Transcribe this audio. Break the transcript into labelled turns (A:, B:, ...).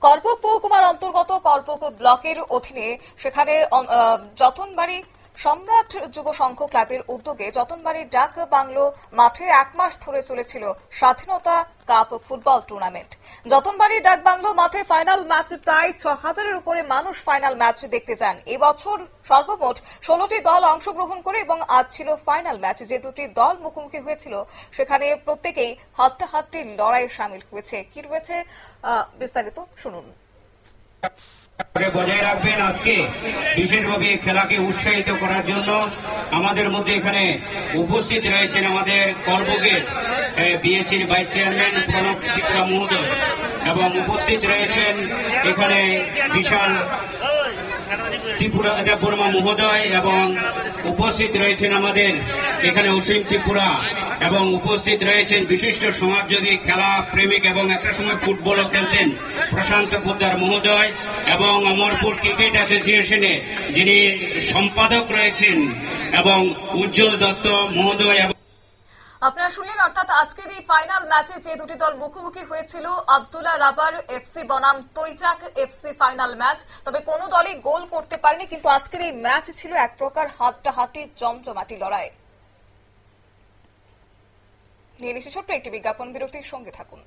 A: করপোক মহকুমার অন্তর্গত করপোক ব্লকের অধীনে সেখানে যতনবাড়ি সম্রাট যুব সংঘ ক্লাবের উদ্যোগে যতনবাড়ি ডাক বাংলো মাঠে 1 মাস ধরে চলেছিল স্বাধীনতা কাপ ফুটবল টুর্নামেন্ট। যতনবাড়ি ডাক বাংলো মাঠে ফাইনাল ম্যাচ প্রায় 6000-এর উপরে মানুষ ফাইনাল ম্যাচ দেখতে যান। এবছর সর্বমোট 16টি দল অংশগ্রহণ করে এবং আজ ছিল ফাইনাল ম্যাচ। যে দুটি দল মুখোমুখি হয়েছিল সেখানে প্রত্যেকেই হাড্ডাহাড্ডি লড়াইয়ে শামিল হয়েছে। কি রয়েছে বিস্তারিত শুনুন।
B: বজায় রাখবেন। আজকে বিশেষভাবে খেলাকে উৎসাহিত করার জন্য আমাদের মধ্যে এখানে উপস্থিত রয়েছেন আমাদের করপোকের বিএসির ভাইস চেয়ারম্যান প্রণব ত্রিপুরা মহোদয় এবং উপস্থিত রয়েছেন এখানে বিশাল ত্রিপুরা বর্মা মহোদয় এবং উপস্থিত রয়েছেন আমাদের এখানে অসীম ত্রিপুরা এবং উপস্থিত রয়েছেন বিশিষ্ট সমাজযোগী খেলা প্রেমিক এবং একটা সময় ফুটবলও খেলতেন প্রশান্ত পোদ্দার মহোদয় এবং অমরপুর ক্রিকেট অ্যাসোসিয়েশনে যিনি সম্পাদক রয়েছেন এবং উজ্জ্বল দত্ত মহোদয়।
A: আপনারা শুনলেন, অর্থাৎ আজকের এই ফাইনাল ম্যাচে যে দুটি দল মুখোমুখি হয়েছিল, আব্দুল্লাহ রাবার এফসি বনাম তৈচাক এফসি ফাইনাল ম্যাচ। তবে কোনো দলই গোল করতে পারেনি, কিন্তু আজকের এই ম্যাচ ছিল এক প্রকার হাড্ডাহাড্ডি জমজমাটি লড়াই। নিয়ে নিচ্ছি ছোট্ট একটি বিজ্ঞাপন বিরতির সঙ্গে থাকুন।